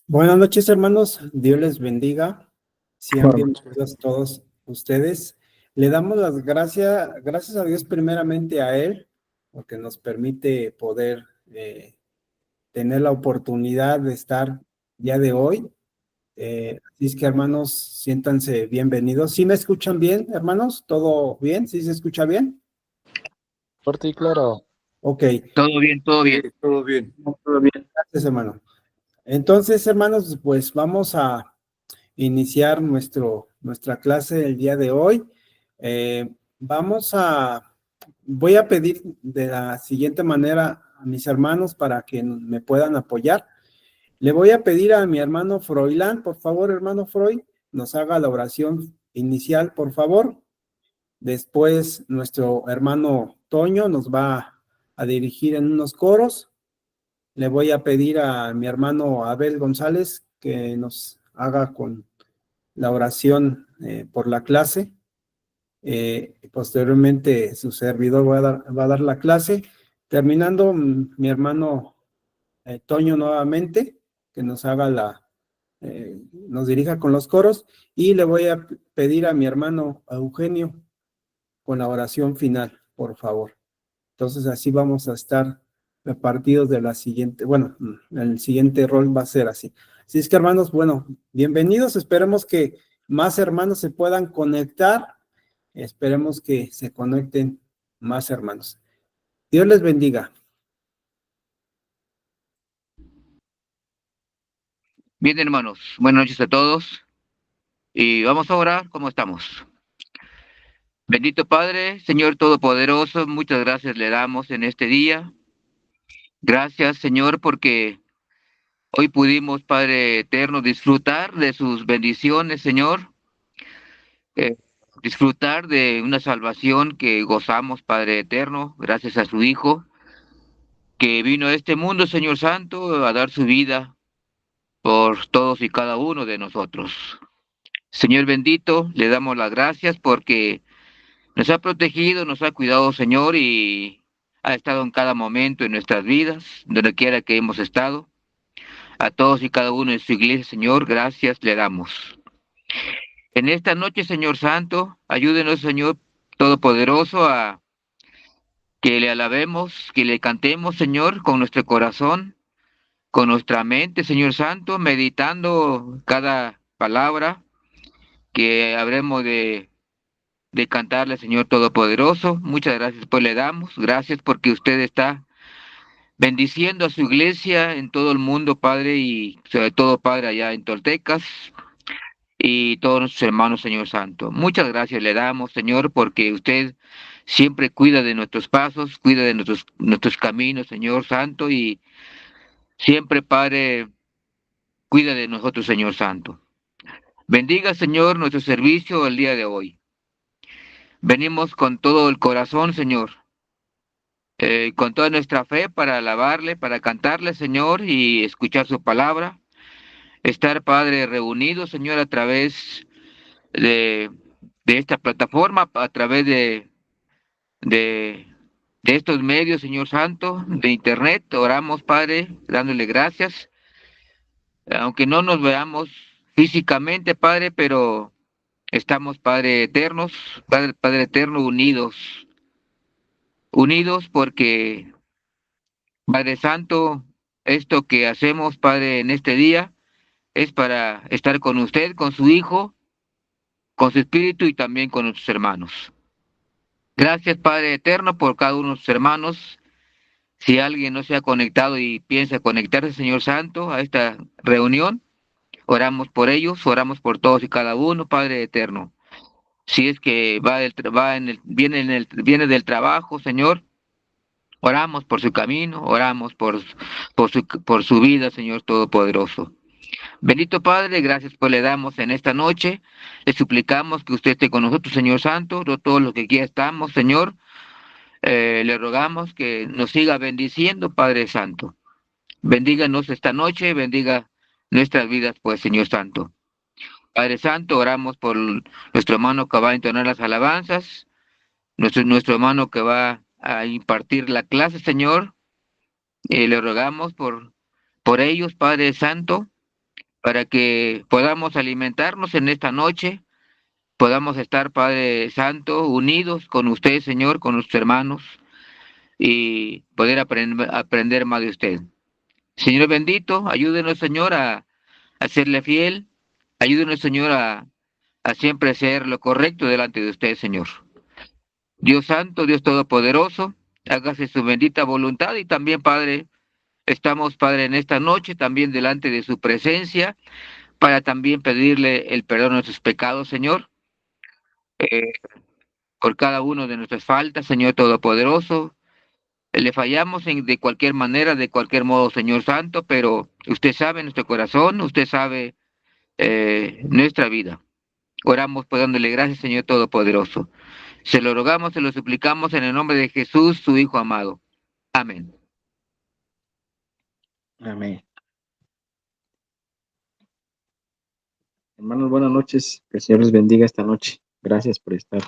Buenas noches, hermanos. Dios les bendiga. Sean Buenas noches. bienvenidos todos ustedes. Le damos las gracias a Dios primeramente a Él, porque nos permite poder tener la oportunidad de estar día de hoy. Así es que, hermanos, siéntanse bienvenidos. ¿Sí me escuchan bien, hermanos? ¿Todo bien? ¿Sí se escucha bien? Fuerte y claro. Ok, Todo bien, todo Sí, bien. todo bien. todo bien. Gracias, hermano. Entonces, hermanos, pues vamos a iniciar nuestra clase del día de hoy. Eh, vamos a, voy a pedir de la siguiente manera a mis hermanos para que me puedan apoyar. Le voy a pedir a mi hermano Froilán, por favor, hermano Freud, nos haga la oración inicial, por favor. Después, nuestro hermano Toño nos va a dirigir en unos coros. Le voy a pedir a mi hermano Abel González que nos haga con la oración por la clase. Posteriormente su servidor va a dar la clase. Terminando, mi hermano Toño nuevamente, que nos haga nos dirija con los coros. Y le voy a pedir a mi hermano Eugenio con la oración final, por favor. Entonces así vamos a estar repartidos de la siguiente, bueno, el siguiente rol va a ser así. Así es que hermanos, bueno, bienvenidos, esperemos que más hermanos se puedan conectar, esperemos que se conecten más hermanos. Dios les bendiga. Bien, hermanos, buenas noches a todos. Y vamos a orar, ¿cómo estamos? Bendito Padre, Señor Todopoderoso, muchas gracias le damos en este día. Gracias, Señor, porque hoy pudimos, Padre Eterno, disfrutar de sus bendiciones, Señor. Eh, Disfrutar de una salvación que gozamos, Padre Eterno, gracias a su Hijo, que vino a este mundo, Señor Santo, a dar su vida por todos y cada uno de nosotros. Señor bendito, le damos las gracias porque nos ha protegido, nos ha cuidado, Señor, y ha estado en cada momento en nuestras vidas, donde quiera que hemos estado. A todos y cada uno de su iglesia, Señor, gracias le damos. En esta noche, Señor Santo, ayúdenos, Señor Todopoderoso, a que le alabemos, que le cantemos, Señor, con nuestro corazón, con nuestra mente, Señor Santo, meditando cada palabra que habremos de cantarle, Señor Todopoderoso. Muchas gracias, pues le damos. Gracias porque usted está bendiciendo a su iglesia en todo el mundo, Padre, y sobre todo, Padre, allá en Toltecas y todos nuestros hermanos, Señor Santo. Muchas gracias le damos, Señor, porque usted siempre cuida de nuestros pasos, cuida de nuestros caminos, Señor Santo, y siempre, Padre, cuida de nosotros, Señor Santo. Bendiga, Señor, nuestro servicio el día de hoy. Venimos con todo el corazón, Señor, con toda nuestra fe para alabarle, para cantarle, Señor, y escuchar su palabra. Estar, Padre, reunidos, Señor, a través de, de esta plataforma, a través de, de estos medios, Señor Santo, de Internet. Oramos, Padre, dándole gracias, aunque no nos veamos físicamente, Padre, pero estamos, Padre eternos, Padre eterno, unidos porque Padre Santo, esto que hacemos, Padre, en este día es para estar con usted, con su Hijo, con su Espíritu y también con nuestros hermanos. Gracias, Padre Eterno, por cada uno de sus hermanos. Si alguien no se ha conectado y piensa conectarse, Señor Santo, a esta reunión, oramos por ellos, oramos por todos y cada uno, Padre Eterno. Si es que viene del trabajo, Señor, oramos por su camino, oramos por su vida, Señor Todopoderoso. Bendito Padre, gracias pues le damos en esta noche. Le suplicamos que usted esté con nosotros, Señor Santo, todos los que aquí estamos, Señor. Le rogamos que nos siga bendiciendo, Padre Santo. Bendíganos esta noche, bendiga nuestras vidas, pues, Señor Santo. Padre Santo, oramos por nuestro hermano que va a entonar las alabanzas, nuestro hermano que va a impartir la clase, Señor. Le rogamos por ellos, Padre Santo. para que podamos alimentarnos en esta noche, podamos estar, Padre Santo, unidos con usted, Señor, con nuestros hermanos, y poder aprender más de usted. Señor bendito, ayúdenos, Señor, a serle fiel, ayúdenos, Señor, a siempre ser lo correcto delante de usted, Señor. Dios Santo, Dios Todopoderoso, hágase su bendita voluntad y también, Padre, estamos, Padre, en esta noche también delante de su presencia para también pedirle el perdón de nuestros pecados, Señor, eh, por cada uno de nuestras faltas, Señor Todopoderoso. Le fallamos de cualquier manera, de cualquier modo, Señor Santo, pero usted sabe nuestro corazón, usted sabe nuestra vida. Oramos pues dándole gracias, Señor Todopoderoso. Se lo rogamos, se lo suplicamos en el nombre de Jesús, su Hijo amado. Amén. Amén. Hermanos, buenas noches. Que el Señor les bendiga esta noche. Gracias por estar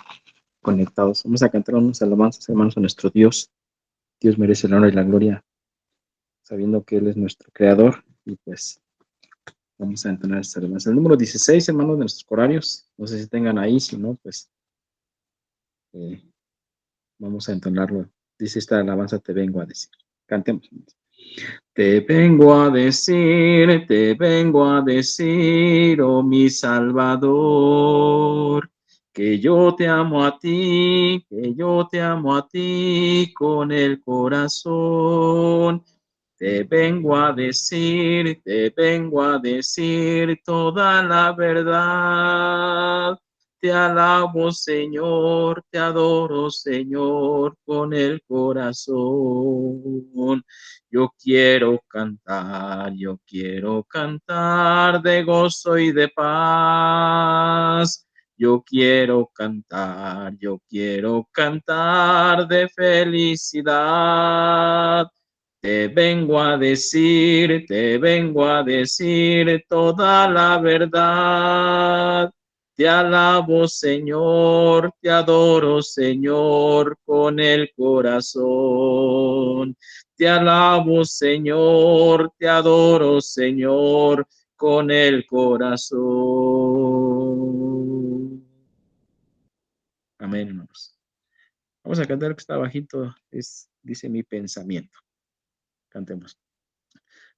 conectados. Vamos a cantar unas alabanzas, hermanos, a nuestro Dios. Dios merece el honor y la gloria, sabiendo que Él es nuestro creador. Y pues vamos a entonar esta alabanza. El número 16, hermanos, de nuestros corarios. No sé si tengan ahí, si no, pues vamos a entonarlo. Dice esta alabanza, te vengo a decir. Cantemos. Te vengo a decir, oh mi Salvador, que yo te amo a ti, que yo te amo a ti con el corazón. Te vengo a decir toda la verdad. Te alabo, Señor, te adoro, Señor, con el corazón. Yo quiero cantar de gozo y de paz. Yo quiero cantar de felicidad. Te vengo a decir toda la verdad. Te alabo, Señor, te adoro, Señor, con el corazón. Te alabo, Señor, te adoro, Señor, con el corazón. Amén, hermanos. Vamos a cantar que está bajito, dice mi pensamiento. Cantemos.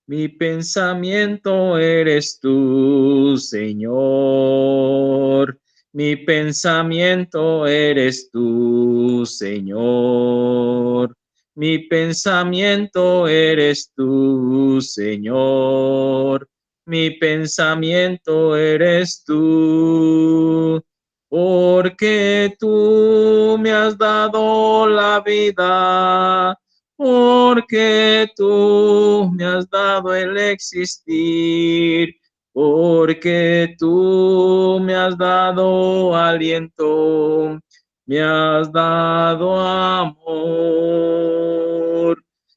Mi pensamiento eres tú, Señor. Mi pensamiento eres tú, Señor. Mi pensamiento eres tú, Señor. Mi pensamiento eres tú. Porque tú me has dado la vida, porque tú me has dado el existir, porque tú me has dado aliento, me has dado amor.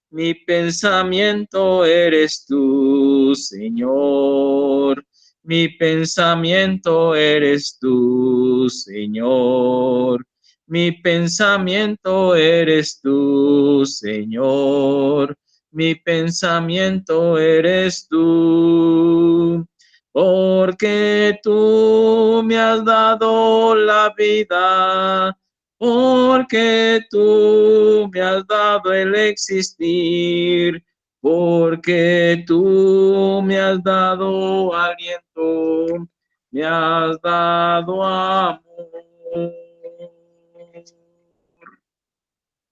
Mi pensamiento eres tú, Señor. Mi pensamiento eres tú, Señor. Mi pensamiento eres tú, Señor. Mi pensamiento eres tú. Porque tú me has dado la vida. Porque tú me has dado el existir. Porque tú me has dado aliento. Me has dado amor.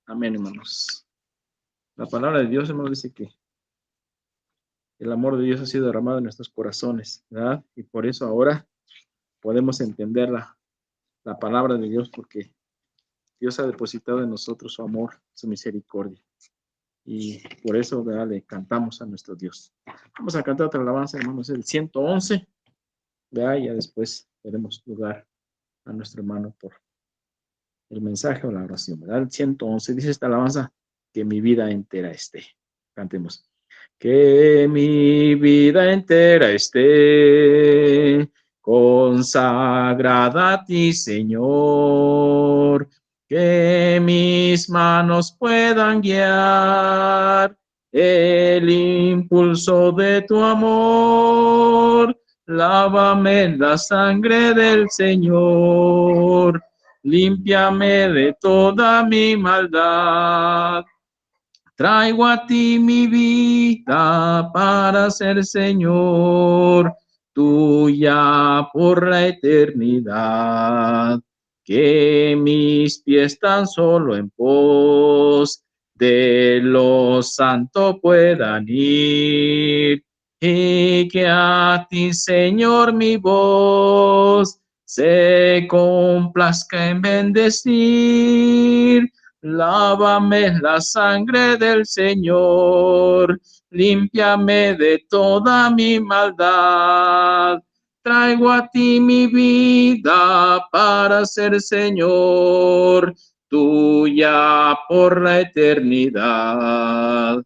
Amén, hermanos. La palabra de Dios, hermanos, dice que el amor de Dios ha sido derramado en nuestros corazones, ¿verdad? Y por eso ahora podemos entender la palabra de Dios, porque Dios ha depositado en nosotros su amor, su misericordia. Y por eso, ¿verdad?, le cantamos a nuestro Dios. Vamos a cantar otra alabanza, hermanos, el 111, ¿verdad? Y ya después daremos lugar a nuestro hermano por el mensaje o la oración, ¿verdad? El 111 dice esta alabanza, que mi vida entera esté. Cantemos. Que mi vida entera esté consagrada a ti, Señor. Que mis manos puedan guiar el impulso de tu amor. lávame en la sangre del Señor, límpiame de toda mi maldad. Traigo a ti mi vida para ser Señor, tuya por la eternidad. Que mis pies tan solo en pos de los santos puedan ir, y que a ti, Señor, mi voz se complazca en bendecir. Lávame en la sangre del Señor, límpiame de toda mi maldad. Traigo a ti mi vida para ser Señor, tuya por la eternidad.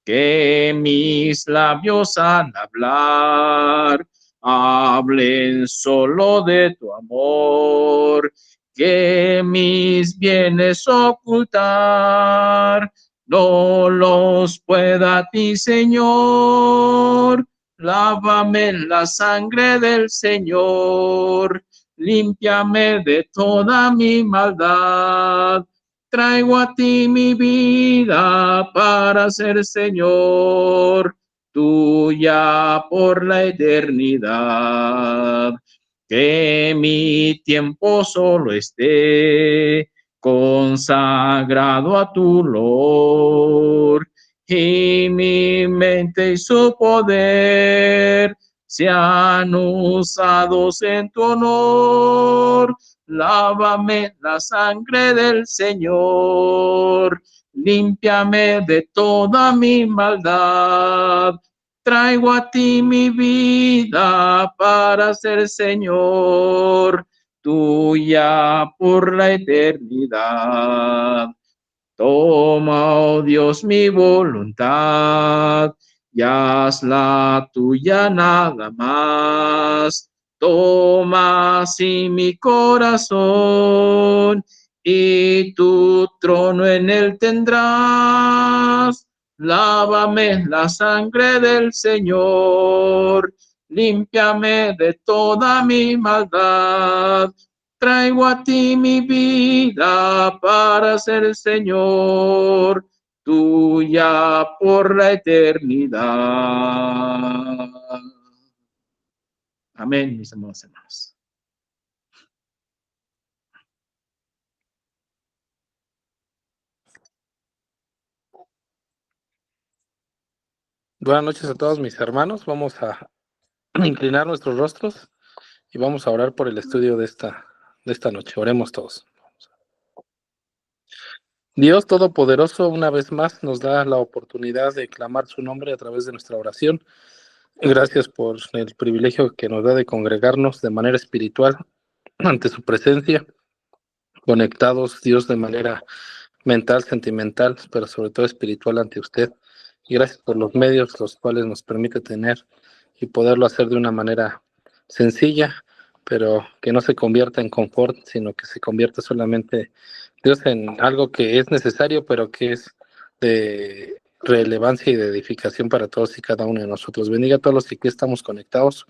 Que mis labios al hablar hablen solo de tu amor, que mis bienes ocultar no los pueda a ti, Señor. Lávame en la sangre del Señor, límpiame de toda mi maldad. Traigo a ti mi vida para ser Señor, tuya por la eternidad. Que mi tiempo solo esté consagrado a tu olor, y mi mente y su poder sean usados en tu honor. Lávame la sangre del Señor, límpiame de toda mi maldad. Traigo a ti mi vida para ser Señor, tuya por la eternidad. Toma, oh Dios, mi voluntad y hazla tuya nada más. Toma así mi corazón y tu trono en él tendrás. Lávame en la sangre del Señor, límpiame de toda mi maldad. Traigo a ti mi vida para ser Señor, tuya por la eternidad. Amén, mis amados hermanos. Buenas noches a todos mis hermanos. Vamos a inclinar nuestros rostros y vamos a orar por el estudio de esta noche. Oremos todos. Dios Todopoderoso, una vez más nos da la oportunidad de clamar su nombre a través de nuestra oración. Gracias por el privilegio que nos da de congregarnos de manera espiritual ante su presencia, conectados, Dios, de manera mental, sentimental, pero sobre todo espiritual ante usted. Y gracias por los medios los cuales nos permite tener y poderlo hacer de una manera sencilla, pero que no se convierta en confort, sino que se convierta solamente, Dios, en algo que es necesario, pero que es de relevancia y de edificación para todos y cada uno de nosotros. Bendiga a todos los que aquí estamos conectados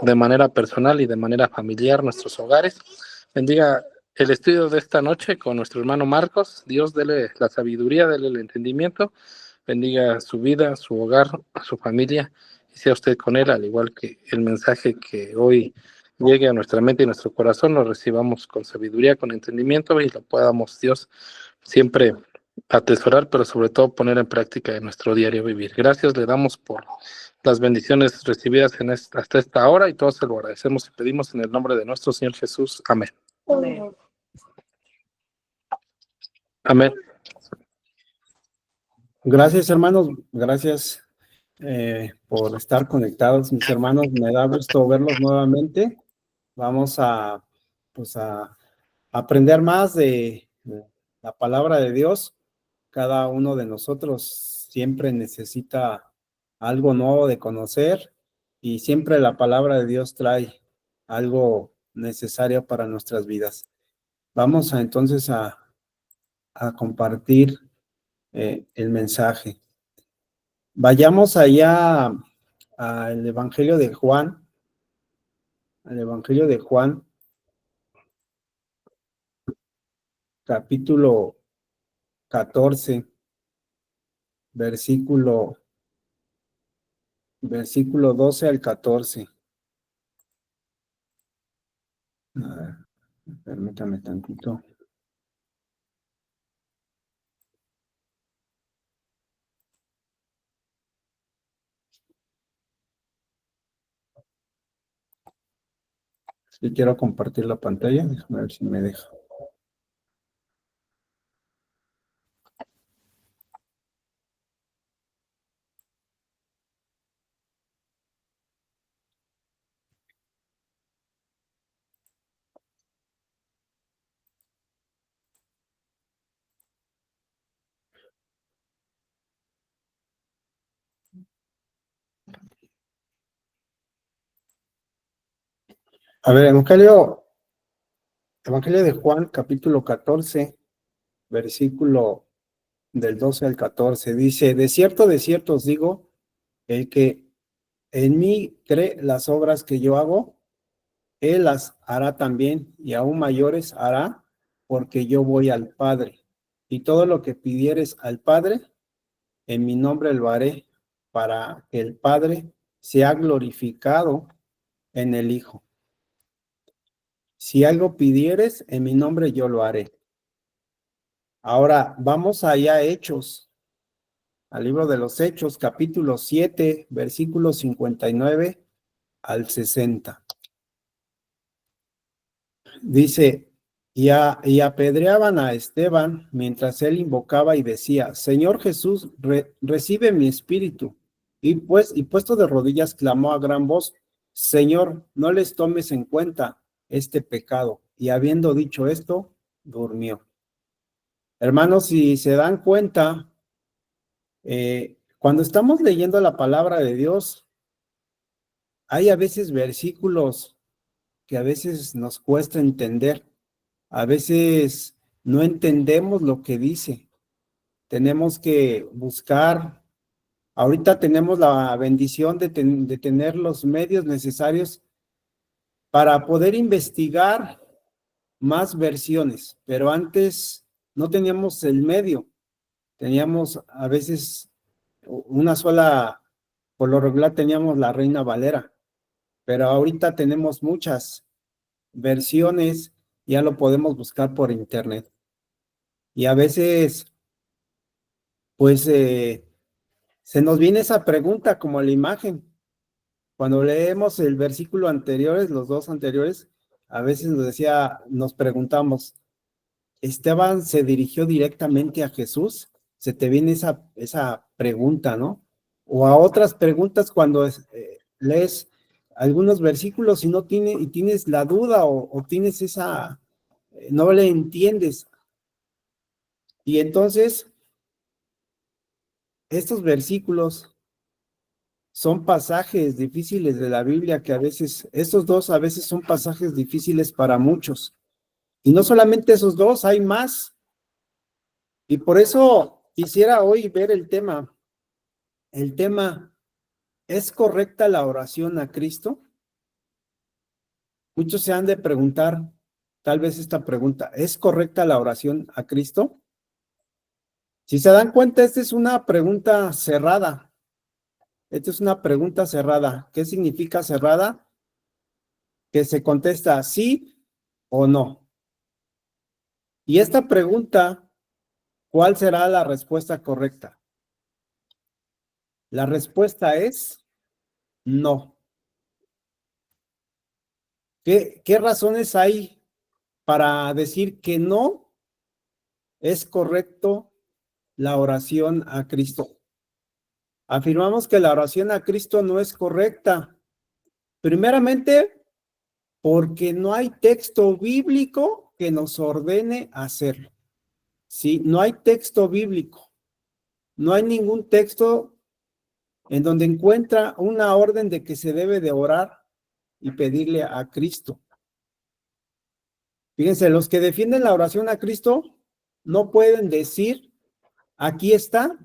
de manera personal y de manera familiar, nuestros hogares. Bendiga el estudio de esta noche con nuestro hermano Marcos. Dios, dele la sabiduría, dele el entendimiento. Bendiga su vida, su hogar, su familia, y sea usted con él, al igual que el mensaje que hoy llegue a nuestra mente y nuestro corazón, lo recibamos con sabiduría, con entendimiento, y lo podamos, Dios, siempre atesorar, pero sobre todo poner en práctica en nuestro diario vivir. Gracias le damos por las bendiciones recibidas hasta esta hora, y todos se lo agradecemos y pedimos en el nombre de nuestro Señor Jesús. Amén. Amén. Amén. Gracias, hermanos. Gracias por estar conectados, mis hermanos. Me da gusto verlos nuevamente. Vamos a aprender más de la palabra de Dios. Cada uno de nosotros siempre necesita algo nuevo de conocer, y siempre la palabra de Dios trae algo necesario para nuestras vidas. Vamos entonces a compartir el mensaje. Vayamos allá al Evangelio de Juan, al Evangelio de Juan, capítulo 14, versículo 12 al 14. A ver, permítame tantito. Si quiero compartir la pantalla, déjame ver si me deja. A ver, Evangelio de Juan, capítulo 14, versículo del 12 al 14, dice, de cierto os digo, el que en mí cree las obras que yo hago, él las hará también, y aún mayores hará, porque yo voy al Padre. Y todo lo que pidieres al Padre, en mi nombre lo haré, para que el Padre sea glorificado en el Hijo. Si algo pidieres, en mi nombre yo lo haré. Ahora, vamos allá a Hechos, al libro de los Hechos, capítulo 7, versículos 59 al 60. Dice, y apedreaban a Esteban mientras él invocaba y decía, Señor Jesús, recibe mi espíritu. Y puesto de rodillas clamó a gran voz, Señor, no les tomes en cuenta este pecado. Y habiendo dicho esto, durmió. Hermanos, si se dan cuenta, cuando estamos leyendo la palabra de Dios, hay a veces versículos que a veces nos cuesta entender. A veces no entendemos lo que dice. Tenemos que buscar. Ahorita tenemos la bendición de tener los medios necesarios para poder investigar más versiones, pero antes no teníamos el medio. Teníamos a veces una sola, por lo regular teníamos la Reina Valera, pero ahorita tenemos muchas versiones, ya lo podemos buscar por internet. Y a veces, pues, se nos viene esa pregunta como la imagen. Cuando leemos el versículo anteriores, los dos anteriores, a veces nos preguntamos, ¿Esteban se dirigió directamente a Jesús? Se te viene esa pregunta, ¿no? O a otras preguntas cuando lees algunos versículos y tienes la duda o tienes no le entiendes. Y entonces, estos versículos son pasajes difíciles de la Biblia que estos dos a veces son pasajes difíciles para muchos. Y no solamente esos dos, hay más. Y por eso quisiera hoy ver el tema. El tema, ¿es correcta la oración a Cristo? Muchos se han de preguntar, tal vez esta pregunta, ¿es correcta la oración a Cristo? Si se dan cuenta, esta es una pregunta cerrada. Esta es una pregunta cerrada. ¿Qué significa cerrada? Que se contesta sí o no. Y esta pregunta, ¿cuál será la respuesta correcta? La respuesta es no. ¿Qué razones hay para decir que no es correcto la oración a Cristo? Afirmamos que la oración a Cristo no es correcta. Primeramente, porque no hay texto bíblico que nos ordene hacerlo. Sí, no hay texto bíblico. No hay ningún texto en donde encuentra una orden de que se debe de orar y pedirle a Cristo. Fíjense, los que defienden la oración a Cristo no pueden decir, aquí está.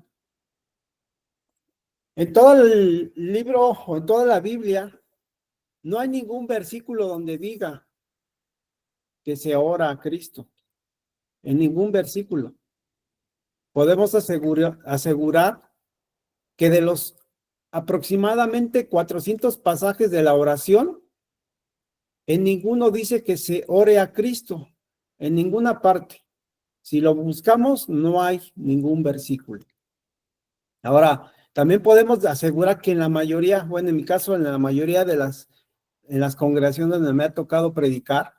En todo el libro o en toda la Biblia no hay ningún versículo donde diga que se ora a Cristo. En ningún versículo. Podemos asegurar que de los aproximadamente 400 pasajes de la oración, en ninguno dice que se ore a Cristo, en ninguna parte. Si lo buscamos, no hay ningún versículo. Ahora, también podemos asegurar que en la mayoría, bueno, en mi caso, en la mayoría de en las congregaciones donde me ha tocado predicar,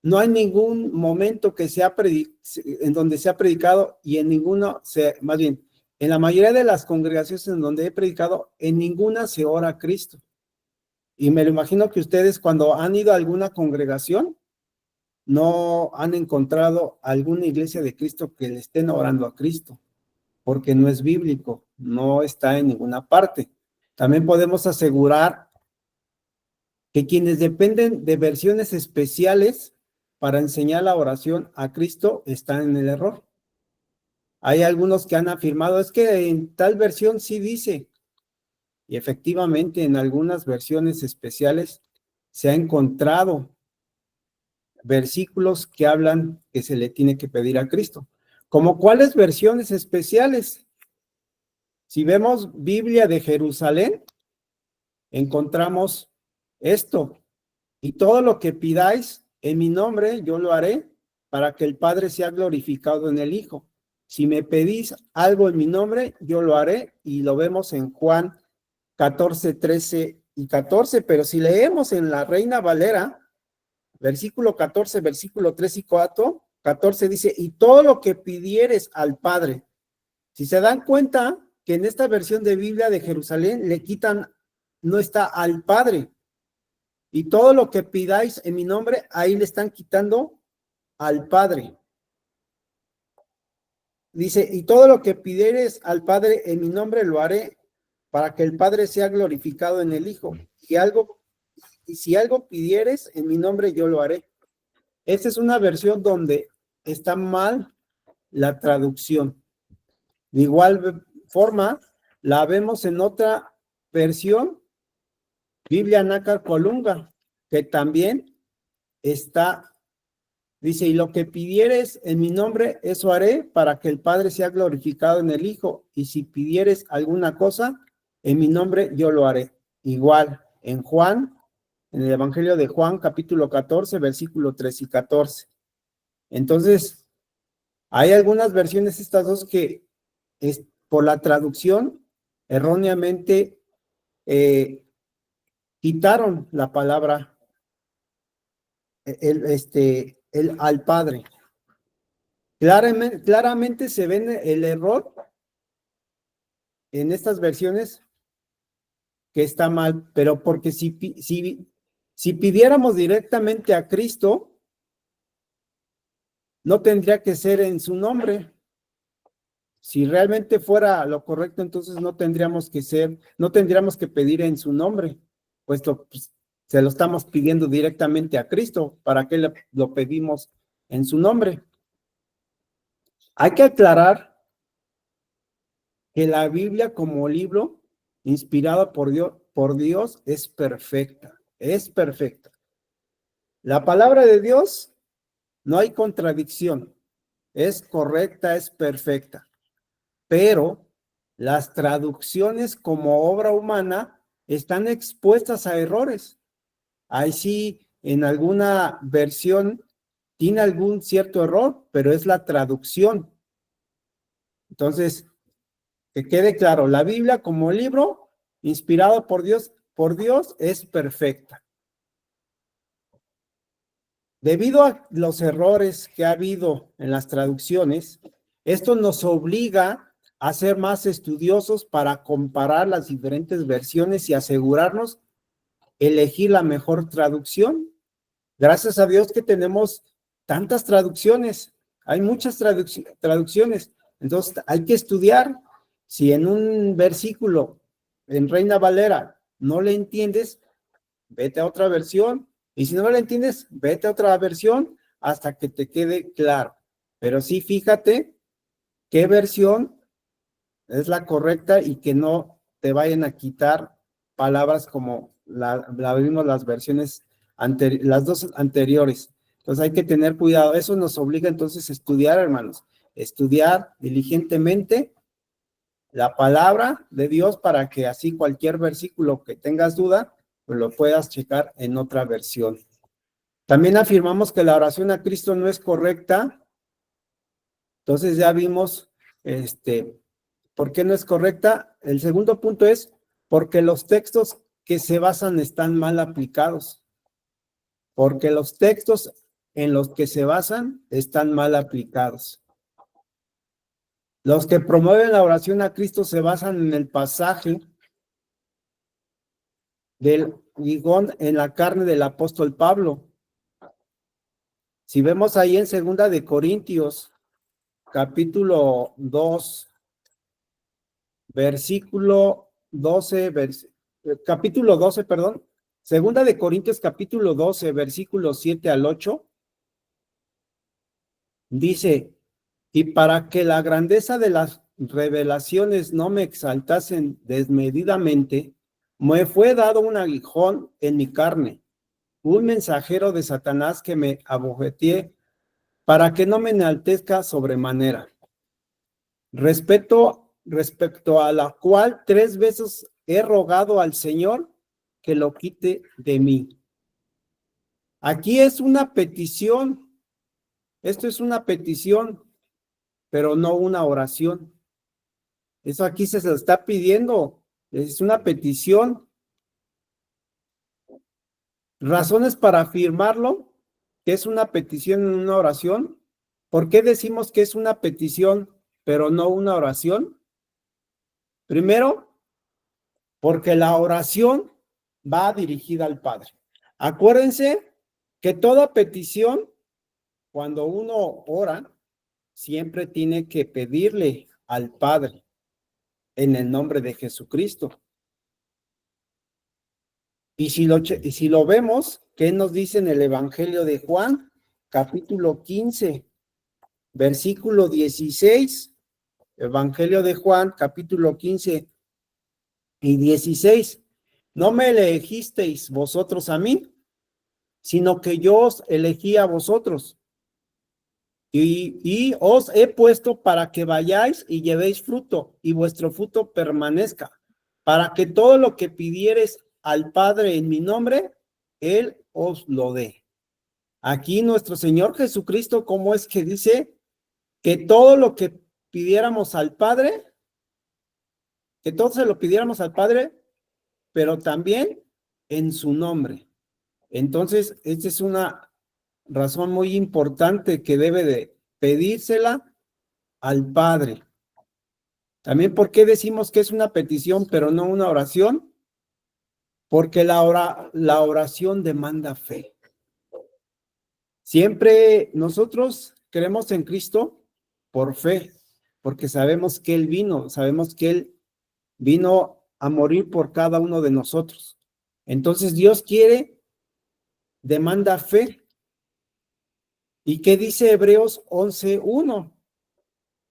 no hay ningún momento que en donde se ha predicado y en ninguno, más bien, en la mayoría de las congregaciones en donde he predicado, en ninguna se ora a Cristo. Y me lo imagino que ustedes cuando han ido a alguna congregación, no han encontrado alguna iglesia de Cristo que le estén orando a Cristo, porque no es bíblico, no está en ninguna parte. También podemos asegurar que quienes dependen de versiones especiales para enseñar la oración a Cristo están en el error. Hay algunos que han afirmado, es que en tal versión sí dice, y efectivamente en algunas versiones especiales se ha encontrado versículos que hablan que se le tiene que pedir a Cristo. ¿Como cuáles versiones especiales? Si vemos Biblia de Jerusalén, encontramos esto, y todo lo que pidáis en mi nombre, yo lo haré para que el Padre sea glorificado en el Hijo. Si me pedís algo en mi nombre, yo lo haré, y lo vemos en Juan 14, 13 y 14, pero si leemos en la Reina Valera, versículo 14, versículo 3 y 4, 14 dice, y todo lo que pidieres al Padre. Si se dan cuenta que en esta versión de Biblia de Jerusalén le quitan, no está al Padre. Y todo lo que pidáis en mi nombre, ahí le están quitando al Padre. Dice, y todo lo que pidieres al Padre en mi nombre lo haré para que el Padre sea glorificado en el Hijo. Y si algo pidieres en mi nombre, yo lo haré. Esta es una versión donde está mal la traducción. De igual forma, la vemos en otra versión, Biblia Nácar Colunga, que también está, dice, y lo que pidieres en mi nombre, eso haré para que el Padre sea glorificado en el Hijo. Y si pidieres alguna cosa, en mi nombre, yo lo haré. Igual, en Juan, en el Evangelio de Juan, capítulo 14, versículo 3 y 14. Entonces, hay algunas versiones, estas dos, que por la traducción, erróneamente, quitaron la palabra el al Padre. Claramente se ve el error en estas versiones que está mal, pero porque si pidiéramos directamente a Cristo, no tendría que ser en su nombre. Si realmente fuera lo correcto, entonces no tendríamos que pedir en su nombre, puesto pues, se lo estamos pidiendo directamente a Cristo. ¿Para qué lo pedimos en su nombre? Hay que aclarar que la Biblia como libro inspirado por Dios es perfecta, es perfecta. La palabra de Dios no hay contradicción, es correcta, es perfecta, pero las traducciones como obra humana están expuestas a errores. Ahí sí, en alguna versión tiene algún cierto error, pero es la traducción. Entonces, que quede claro, la Biblia como libro inspirado por Dios es perfecta. Debido a los errores que ha habido en las traducciones, esto nos obliga a ser más estudiosos para comparar las diferentes versiones y asegurarnos elegir la mejor traducción. Gracias a Dios que tenemos tantas traducciones, hay muchas traducciones, entonces hay que estudiar. Si en un versículo en Reina Valera no le entiendes, vete a otra versión, y si no le entiendes, vete a otra versión hasta que te quede claro. Pero sí, fíjate qué versión es la correcta y que no te vayan a quitar palabras como la vimos las versiones las dos anteriores. Entonces hay que tener cuidado. Eso nos obliga entonces a estudiar, hermanos. Estudiar diligentemente la palabra de Dios para que así cualquier versículo que tengas duda, pues lo puedas checar en otra versión. También afirmamos que la oración a Cristo no es correcta. Entonces ya vimos por qué no es correcta. El segundo punto es porque los textos que se basan están mal aplicados. Porque los textos en los que se basan están mal aplicados. Los que promueven la oración a Cristo se basan en el pasaje del higón en la carne del apóstol Pablo. Si vemos ahí en 2 de Corintios, capítulo 2, versículo 12, capítulo 12, perdón, 2 de Corintios, capítulo 12, versículos 7 al 8, dice: y para que la grandeza de las revelaciones no me exaltasen desmedidamente, me fue dado un aguijón en mi carne, un mensajero de Satanás que me abofeteé para que no me enaltezca sobremanera. Respecto a la cual 3 veces he rogado al Señor que lo quite de mí. Aquí es una petición. Esto es una petición, pero no una oración. Eso aquí se lo está pidiendo. Es una petición. Razones para afirmarlo, que es una petición en una oración. ¿Por qué decimos que es una petición, pero no una oración? Primero, porque la oración va dirigida al Padre. Acuérdense que toda petición, cuando uno ora, siempre tiene que pedirle al Padre en el nombre de Jesucristo. Y si lo vemos, ¿qué nos dice en el Evangelio de Juan? Capítulo 15, versículo 16. Evangelio de Juan, capítulo 15 y 16. No me elegisteis vosotros a mí, sino que yo os elegí a vosotros. Y os he puesto para que vayáis y llevéis fruto, y vuestro fruto permanezca, para que todo lo que pidiereis al Padre en mi nombre, Él os lo dé. Aquí nuestro Señor Jesucristo, ¿cómo es que dice que todo lo que pidiéramos al Padre, que todo se lo pidiéramos al Padre, pero también en su nombre? Entonces, esta es una razón muy importante que debe de pedírsela al Padre. También, ¿por qué decimos que es una petición, pero no una oración? Porque la oración demanda fe. Siempre nosotros creemos en Cristo por fe, porque sabemos que Él sabemos que Él vino a morir por cada uno de nosotros. Entonces, Dios demanda fe. ¿Y qué dice Hebreos 11:1?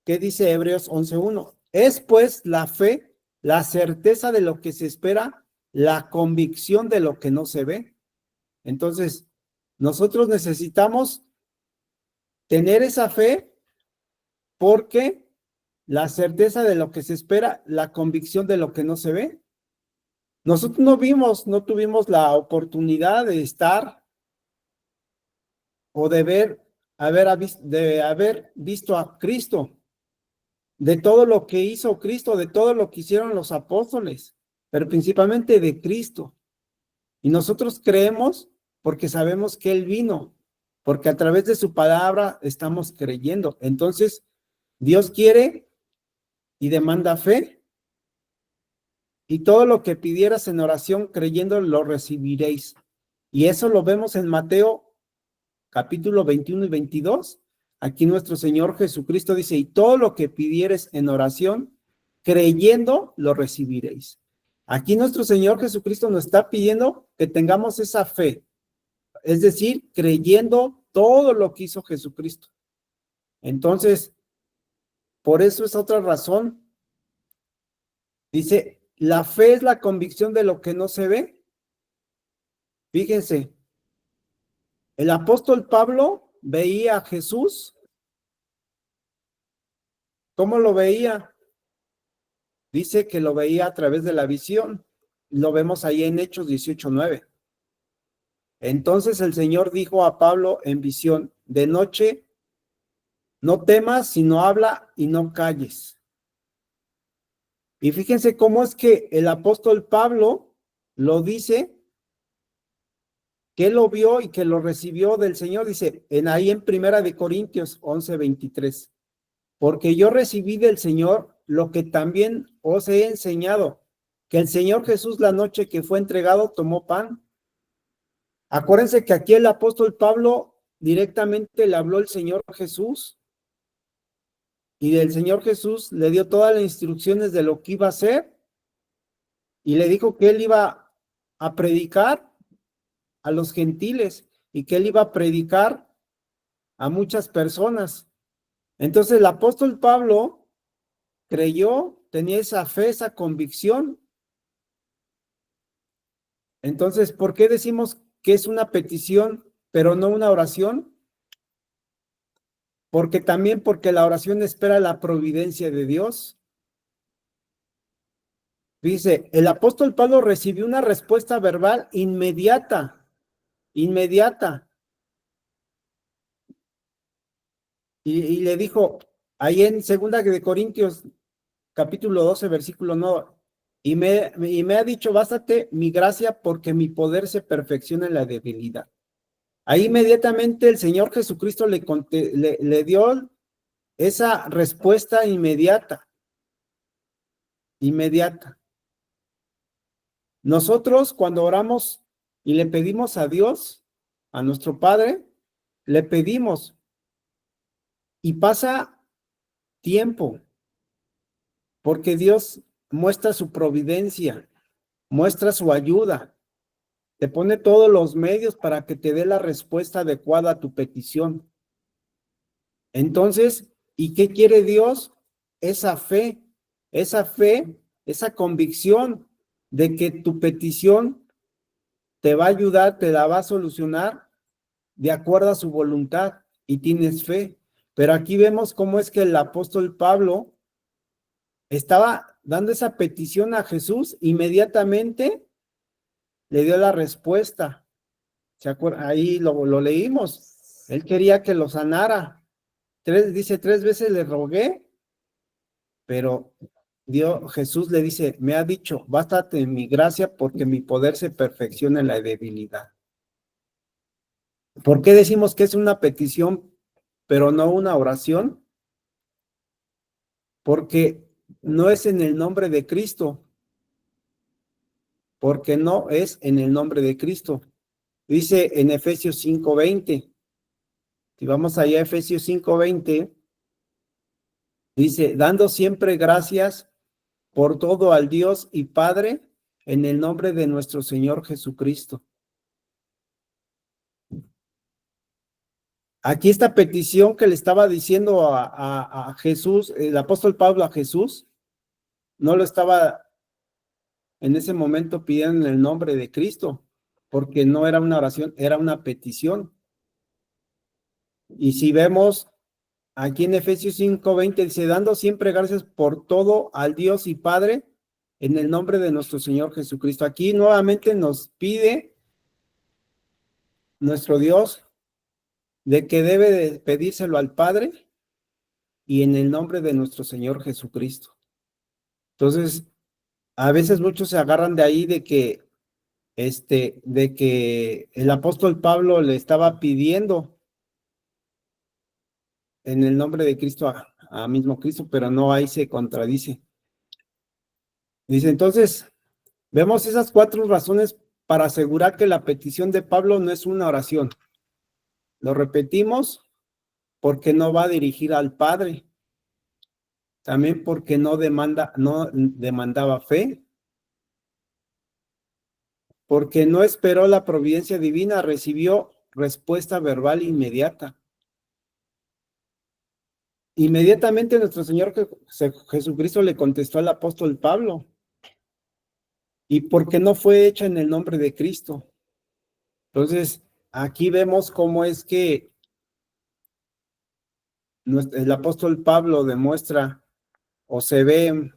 ¿Qué dice Hebreos 11:1? Es pues la fe, la certeza de lo que se espera, la convicción de lo que no se ve. Entonces, nosotros necesitamos tener esa fe porque la certeza de lo que se espera, la convicción de lo que no se ve. Nosotros no tuvimos la oportunidad de estar o de haber visto a Cristo, de todo lo que hizo Cristo, de todo lo que hicieron los apóstoles, pero principalmente de Cristo. Y nosotros creemos porque sabemos que Él vino, porque a través de su palabra estamos creyendo. Entonces, Dios quiere y demanda fe. Y todo lo que pidieras en oración creyendo lo recibiréis. Y eso lo vemos en Mateo capítulo 21 y 22. Aquí nuestro Señor Jesucristo dice: y todo lo que pidieres en oración, creyendo, lo recibiréis. Aquí nuestro Señor Jesucristo nos está pidiendo que tengamos esa fe, es decir, creyendo todo lo que hizo Jesucristo. Entonces, por eso es otra razón. Dice, la fe es la convicción de lo que no se ve. Fíjense, el apóstol Pablo veía a Jesús. ¿Cómo lo veía? Dice que lo veía a través de la visión. Lo vemos ahí en Hechos 18:9. Entonces el Señor dijo a Pablo en visión: de noche no temas, sino habla y no calles. Y fíjense cómo es que el apóstol Pablo lo dice, que él lo vio y que lo recibió del Señor. Dice ahí en Primera de Corintios 11:23. Porque yo recibí del Señor lo que también os he enseñado, que el Señor Jesús, la noche que fue entregado, tomó pan. Acuérdense que aquí el apóstol Pablo directamente le habló el Señor Jesús, y del Señor Jesús le dio todas las instrucciones de lo que iba a hacer, y le dijo que él iba a predicar a los gentiles y que él iba a predicar a muchas personas. Entonces el apóstol Pablo creyó, tenía esa fe, esa convicción. Entonces, ¿por qué decimos que es una petición, pero no una oración? Porque la oración espera la providencia de Dios. Dice, el apóstol Pablo recibió una respuesta verbal inmediata. Y le dijo, ahí en 2 de Corintios, capítulo 12, versículo 9, y me ha dicho, bástate mi gracia, porque mi poder se perfecciona en la debilidad. Ahí inmediatamente el Señor Jesucristo le dio esa respuesta inmediata. Nosotros cuando oramos y le pedimos a Dios, a nuestro Padre, le pedimos y pasa tiempo, porque Dios muestra su providencia, muestra su ayuda, te pone todos los medios para que te dé la respuesta adecuada a tu petición. Entonces, ¿y qué quiere Dios? Esa fe, esa convicción de que tu petición te va a ayudar, te la va a solucionar de acuerdo a su voluntad, y tienes fe. Pero aquí vemos cómo es que el apóstol Pablo estaba dando esa petición a Jesús, inmediatamente le dio la respuesta. ¿Se acuerdan? Ahí lo leímos. Él quería que lo sanara. Dice, 3 veces le rogué, pero Jesús le dice, me ha dicho, bástate en mi gracia, porque mi poder se perfecciona en la debilidad. ¿Por qué decimos que es una petición, pero no una oración? Porque no es en el nombre de Cristo. Porque no es en el nombre de Cristo. Dice en Efesios 5:20. Si vamos allá a Efesios 5:20, dice, dando siempre gracias por todo al Dios y Padre, en el nombre de nuestro Señor Jesucristo. Aquí esta petición que le estaba diciendo a Jesús, el apóstol Pablo a Jesús, no lo estaba en ese momento pidiendo en el nombre de Cristo, porque no era una oración, era una petición. Y si vemos aquí en Efesios 5:20, dice, dando siempre gracias por todo al Dios y Padre, en el nombre de nuestro Señor Jesucristo. Aquí nuevamente nos pide nuestro Dios de que debe de pedírselo al Padre y en el nombre de nuestro Señor Jesucristo. Entonces, a veces muchos se agarran de ahí de que el apóstol Pablo le estaba pidiendo en el nombre de Cristo a mismo Cristo, pero no, ahí se contradice. Dice, entonces, vemos esas 4 razones para asegurar que la petición de Pablo no es una oración. Lo repetimos, porque no va a dirigir al Padre. También porque no demandaba fe. Porque no esperó la providencia divina, recibió respuesta verbal inmediata. Inmediatamente nuestro Señor Jesucristo le contestó al apóstol Pablo. y porque no fue hecha en el nombre de Cristo. Entonces, aquí vemos cómo es que el apóstol Pablo demuestra o se ve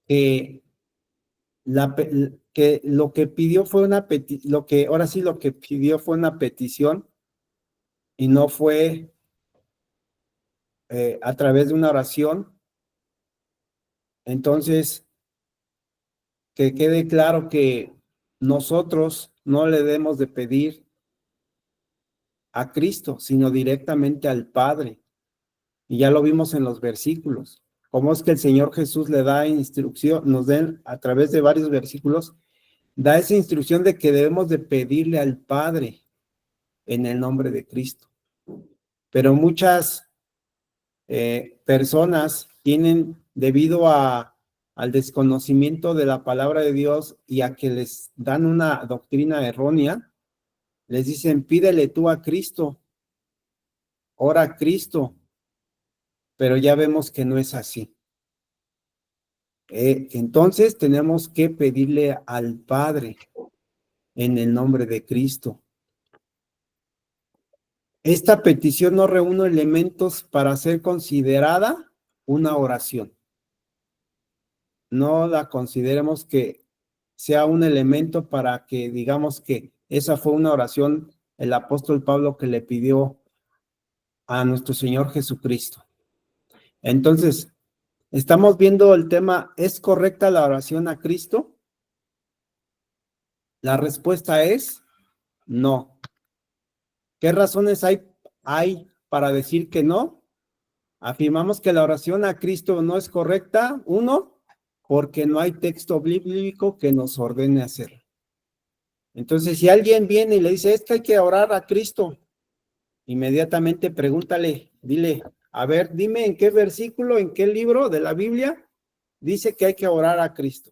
que, que lo que pidió fue una petición, lo que pidió fue una petición y no fue a través de una oración. Entonces, que quede claro que nosotros no le debemos de pedir a Cristo, sino directamente al Padre. Y ya lo vimos en los versículos. Cómo es que el Señor Jesús le da instrucción, nos den a través de varios versículos, da esa instrucción de que debemos de pedirle al Padre en el nombre de Cristo. Pero muchas personas tienen, debido al desconocimiento de la palabra de Dios y a que les dan una doctrina errónea, les dicen, pídele tú a Cristo, ora a Cristo, pero ya vemos que no es así. Entonces tenemos que pedirle al Padre en el nombre de Cristo. Esta petición no reúne elementos para ser considerada una oración. No la consideremos que sea un elemento para que digamos que esa fue una oración el apóstol Pablo que le pidió a nuestro Señor Jesucristo. Entonces, estamos viendo el tema, ¿es correcta la oración a Cristo? La respuesta es no. ¿Qué razones hay para decir que no? Afirmamos que la oración a Cristo no es correcta. Uno, porque no hay texto bíblico que nos ordene hacerlo. Entonces, si alguien viene y le dice, es que hay que orar a Cristo, inmediatamente pregúntale, dile, a ver, dime en qué versículo, en qué libro de la Biblia dice que hay que orar a Cristo.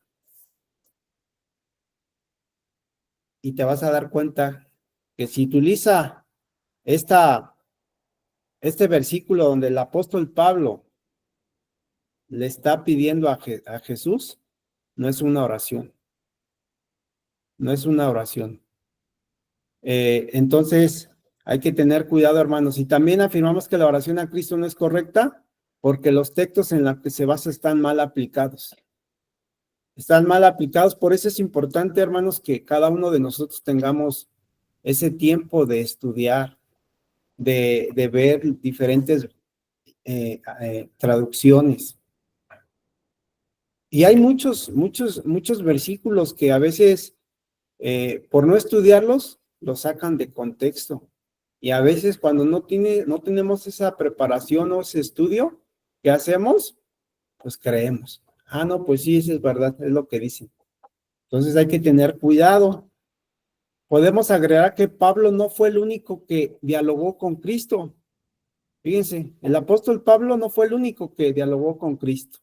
Y te vas a dar cuenta que si utiliza este versículo donde el apóstol Pablo le está pidiendo a Jesús, no es una oración. No es una oración. Entonces, hay que tener cuidado, hermanos. Y también afirmamos que la oración a Cristo no es correcta porque los textos en los que se basa están mal aplicados. Están mal aplicados, por eso es importante, hermanos, que cada uno de nosotros tengamos ese tiempo de estudiar, de ver diferentes traducciones. Y hay muchos versículos que a veces, por no estudiarlos, los sacan de contexto. Y a veces cuando no tenemos esa preparación o ese estudio, ¿qué hacemos? Pues creemos. Ah, no, pues sí, eso es verdad, es lo que dicen. Entonces hay que tener cuidado. Podemos agregar que Pablo no fue el único que dialogó con Cristo. Fíjense, el apóstol Pablo no fue el único que dialogó con Cristo.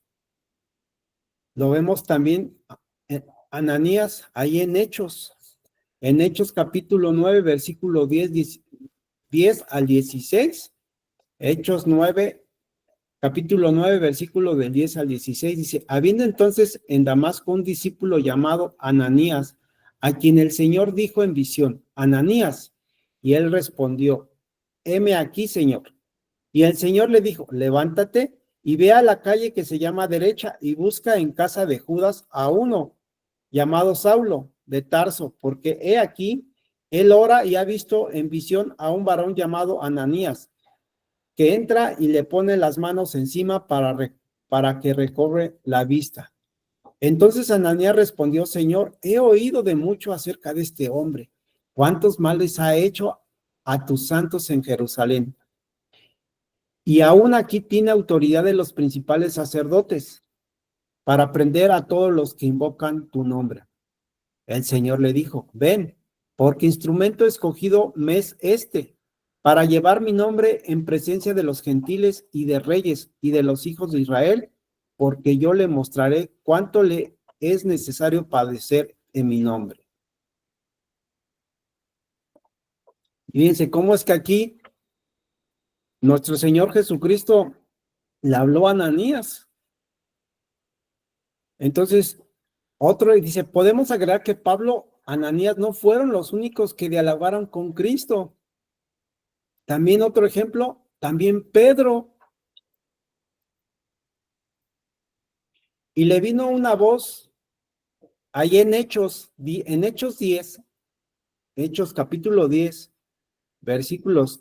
Lo vemos también Ananías ahí en Hechos capítulo 9, versículo 10 al 16. Hechos 9, capítulo 9, versículo del 10 al 16, dice, habiendo entonces en Damasco un discípulo llamado Ananías, a quien el Señor dijo en visión, Ananías, y él respondió, heme aquí, Señor. Y el Señor le dijo, levántate y ve a la calle que se llama derecha y busca en casa de Judas a uno llamado Saulo de Tarso, porque he aquí, él ora y ha visto en visión a un varón llamado Ananías, que entra y le pone las manos encima para que recobre la vista. Entonces Ananías respondió, Señor, he oído de mucho acerca de este hombre. ¿Cuántos males ha hecho a tus santos en Jerusalén? Y aún aquí tiene autoridad de los principales sacerdotes para prender a todos los que invocan tu nombre. El Señor le dijo, ven, porque instrumento escogido me es este, para llevar mi nombre en presencia de los gentiles y de reyes y de los hijos de Israel, porque yo le mostraré cuánto le es necesario padecer en mi nombre. Fíjense cómo es que aquí nuestro Señor Jesucristo le habló a Ananías. Entonces, Otro dice, podemos agregar que Pablo, Ananías no fueron los únicos que dialogaron con Cristo. También otro ejemplo, también Pedro. Y le vino una voz ahí en Hechos 10, Hechos capítulo 10, versículos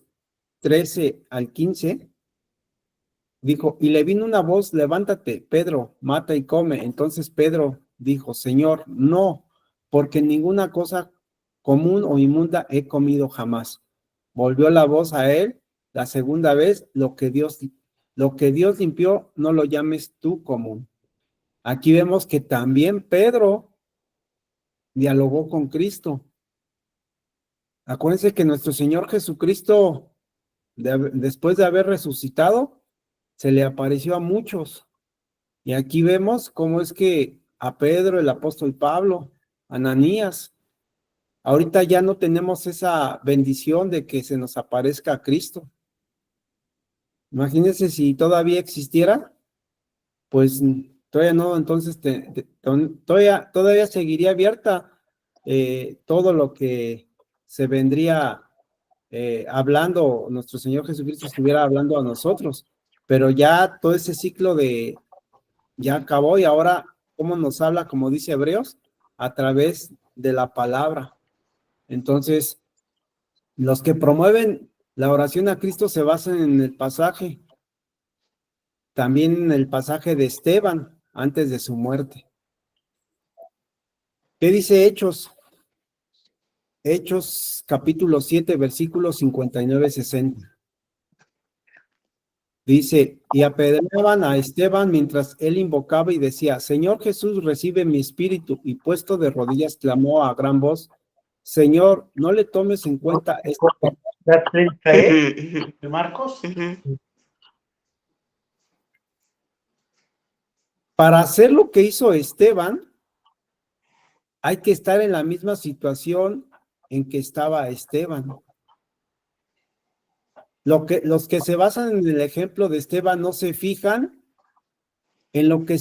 13 al 15, dijo, y le vino una voz, levántate, Pedro, mata y come. Entonces Pedro dijo, Señor, no, porque ninguna cosa común o inmunda he comido jamás. Volvió la voz a él la segunda vez, lo que Dios limpió, no lo llames tú común. Aquí vemos que también Pedro dialogó con Cristo. Acuérdense que nuestro Señor Jesucristo, después de haber resucitado, se le apareció a muchos. Y aquí vemos cómo es que a Pedro, el apóstol Pablo, Ananías, ahorita ya no tenemos esa bendición de que se nos aparezca a Cristo. Imagínense si todavía existiera, pues todavía no, entonces todavía seguiría abierta todo lo que se vendría hablando, nuestro Señor Jesucristo estuviera hablando a nosotros, pero ya todo ese ciclo ya acabó y ahora, ¿cómo nos habla? Como dice Hebreos, a través de la palabra. Entonces, los que promueven la oración a Cristo se basan en el pasaje, también en el pasaje de Esteban, antes de su muerte. ¿Qué dice Hechos? Hechos capítulo 7, versículos 59-60. Dice, y apedreaban a Esteban mientras él invocaba y decía, Señor Jesús, recibe mi espíritu, y puesto de rodillas clamó a gran voz, Señor, no le tomes en cuenta esto. Marcos. Para hacer lo que hizo Esteban, hay que estar en la misma situación en que estaba Esteban. Los que se basan en el ejemplo de Esteban no se fijan en lo que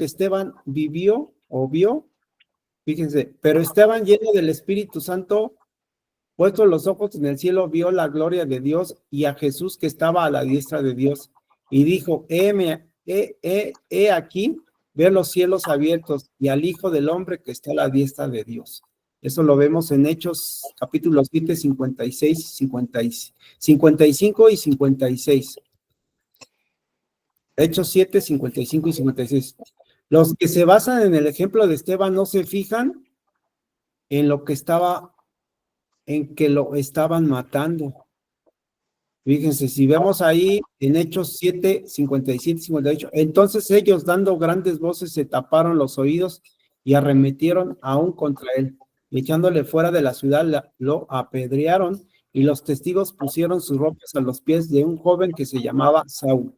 Esteban vivió o vio. Fíjense, pero Esteban, lleno del Espíritu Santo, puestos los ojos en el cielo, vio la gloria de Dios y a Jesús que estaba a la diestra de Dios, y dijo, he aquí, ve los cielos abiertos y al Hijo del Hombre que está a la diestra de Dios. Eso lo vemos en Hechos capítulo 7, 55 y 56. Hechos 7, 55 y 56. Los que se basan en el ejemplo de Esteban no se fijan en que lo estaban matando. Fíjense, si vemos ahí en Hechos 7, 57 y 58, entonces ellos dando grandes voces se taparon los oídos y arremetieron aún contra él, y echándole fuera de la ciudad lo apedrearon, y los testigos pusieron sus ropas a los pies de un joven que se llamaba Saúl.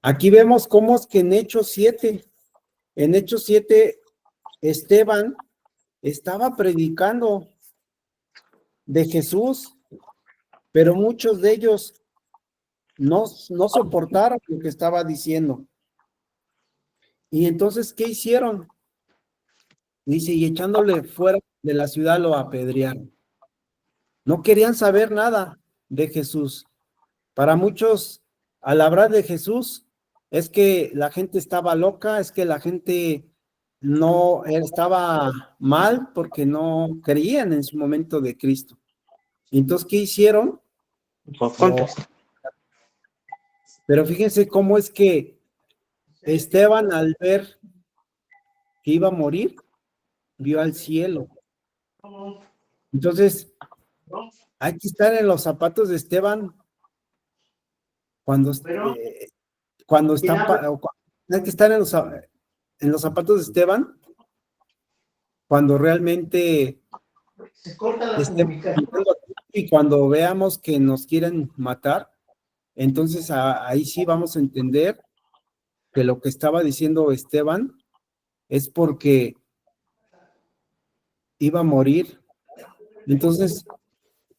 Aquí vemos cómo es que en Hechos 7, Esteban estaba predicando de Jesús, pero muchos de ellos no soportaron lo que estaba diciendo. Y entonces, ¿qué hicieron? Dice, y echándole fuera de la ciudad lo apedrearon. No querían saber nada de Jesús. Para muchos, al hablar de Jesús, es que la gente estaba loca, es que la gente no estaba mal porque no creían en su momento de Cristo. Entonces, ¿qué hicieron? Pero fíjense cómo es que Esteban, al ver que iba a morir, vio al cielo. Entonces, hay que estar en los zapatos de Esteban cuando hay que estar en los zapatos de Esteban cuando realmente y cuando veamos que nos quieren matar, entonces ahí sí vamos a entender que lo que estaba diciendo Esteban es porque iba a morir. Entonces,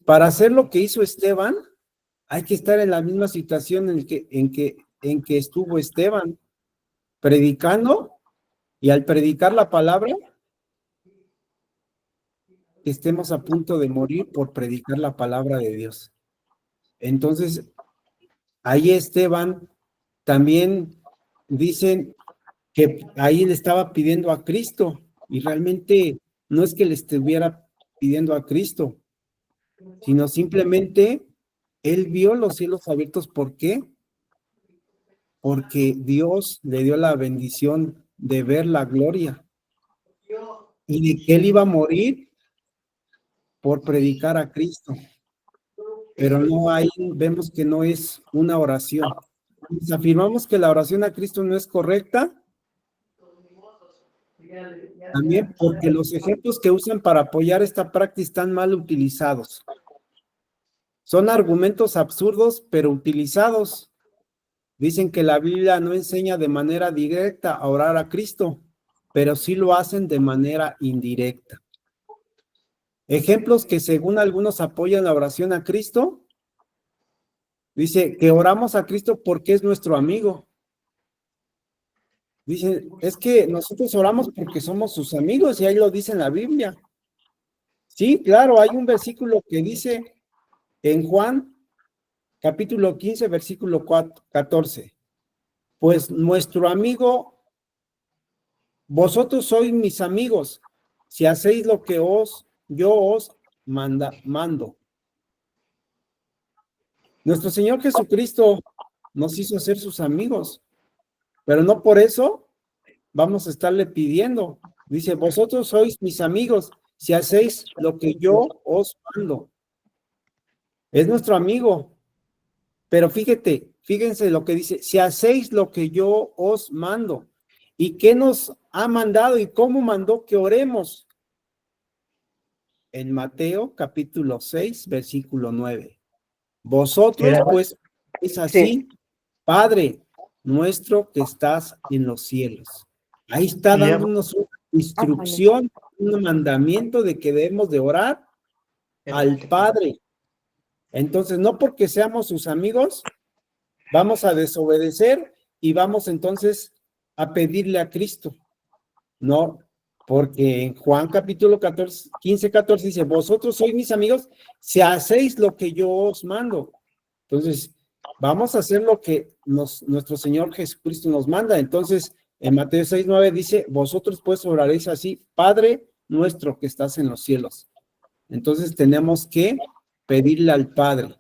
para hacer lo que hizo Esteban, hay que estar en la misma situación en que estuvo Esteban, predicando Y al predicar la palabra, estemos a punto de morir por predicar la palabra de Dios. Entonces, ahí Esteban también dicen que ahí le estaba pidiendo a Cristo, y realmente no es que le estuviera pidiendo a Cristo, sino simplemente él vio los cielos abiertos. ¿Por qué? Porque Dios le dio la bendición de ver la gloria y de que él iba a morir por predicar a Cristo. Pero no, ahí vemos que no es una oración. Si afirmamos que la oración a Cristo no es correcta, también porque los ejemplos que usan para apoyar esta práctica están mal utilizados. Son argumentos absurdos, pero utilizados. Dicen que la Biblia no enseña de manera directa a orar a Cristo, pero sí lo hacen de manera indirecta. Ejemplos que según algunos apoyan la oración a Cristo. Dice que oramos a Cristo porque es nuestro amigo. Dice, es que nosotros oramos porque somos sus amigos, y ahí lo dice en la Biblia. Sí, claro, hay un versículo que dice en Juan, capítulo 15, versículo 14. Pues nuestro amigo, vosotros sois mis amigos, si hacéis lo que yo os mando. Nuestro Señor Jesucristo nos hizo ser sus amigos, pero no por eso vamos a estarle pidiendo. Dice, vosotros sois mis amigos si hacéis lo que yo os mando. Es nuestro amigo, pero fíjense lo que dice, si hacéis lo que yo os mando. ¿Y qué nos ha mandado y cómo mandó que oremos? En Mateo capítulo 6, versículo 9. Vosotros pues es así, Padre nuestro que estás en los cielos. Ahí está dándonos una instrucción, un mandamiento de que debemos de orar al Padre. Entonces, no porque seamos sus amigos, vamos a desobedecer y vamos entonces a pedirle a Cristo. No, porque en Juan capítulo 15, 14 dice, vosotros sois mis amigos si hacéis lo que yo os mando. Entonces, vamos a hacer lo que nuestro Señor Jesucristo nos manda. Entonces, en Mateo 6, 9 dice, vosotros pues oraréis así, Padre nuestro que estás en los cielos. Entonces, tenemos que pedirle al Padre.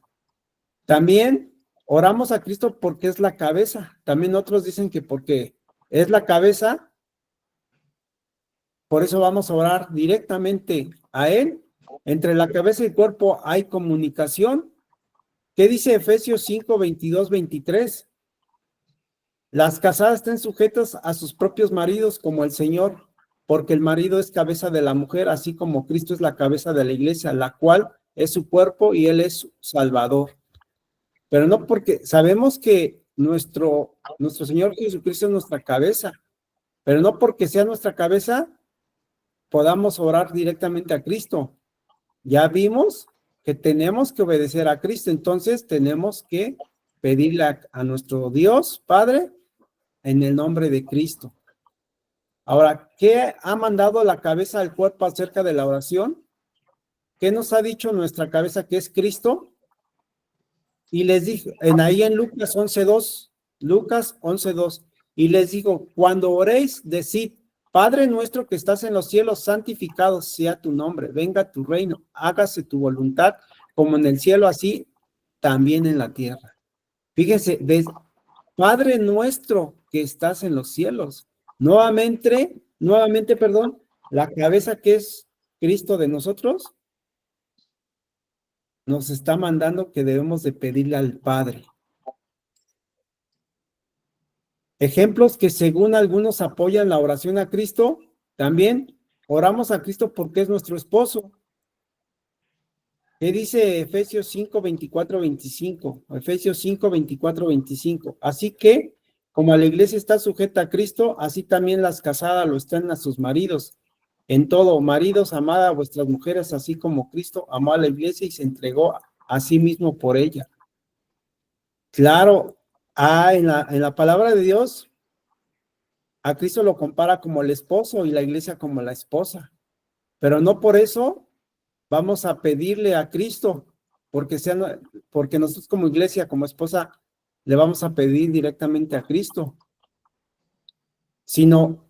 También oramos a Cristo porque es la cabeza. También otros dicen que porque es la cabeza, por eso vamos a orar directamente a Él. Entre la cabeza y el cuerpo hay comunicación. ¿Qué dice Efesios 5, 22, 23? Las casadas estén sujetas a sus propios maridos como el Señor, porque el marido es cabeza de la mujer, así como Cristo es la cabeza de la iglesia, la cual es su cuerpo y Él es su Salvador. Pero no porque sabemos que nuestro Señor Jesucristo es nuestra cabeza, pero no porque sea nuestra cabeza podamos orar directamente a Cristo. Ya vimos que tenemos que obedecer a Cristo, entonces tenemos que pedirle a nuestro Dios Padre en el nombre de Cristo. Ahora, ¿qué ha mandado la cabeza al cuerpo acerca de la oración? ¿Qué nos ha dicho nuestra cabeza que es Cristo? Y les dijo, ahí en Lucas 11:2, y les digo, cuando oréis, decid, Padre nuestro que estás en los cielos, santificado sea tu nombre, venga tu reino, hágase tu voluntad, como en el cielo, así también en la tierra. Fíjense, Padre nuestro que estás en los cielos. Nuevamente, la cabeza que es Cristo de nosotros, nos está mandando que debemos de pedirle al Padre. Ejemplos que según algunos apoyan la oración a Cristo, también oramos a Cristo porque es nuestro esposo. ¿Qué dice Efesios 5, 24, 25? Efesios 5, 24, 25. Así que, como la iglesia está sujeta a Cristo, así también las casadas lo están a sus maridos. En todo, maridos, amad a vuestras mujeres, así como Cristo amó a la iglesia y se entregó a sí mismo por ella. Claro, en la palabra de Dios a Cristo lo compara como el esposo y la iglesia como la esposa. Pero no por eso vamos a pedirle a Cristo, porque nosotros como iglesia, como esposa, le vamos a pedir directamente a Cristo, sino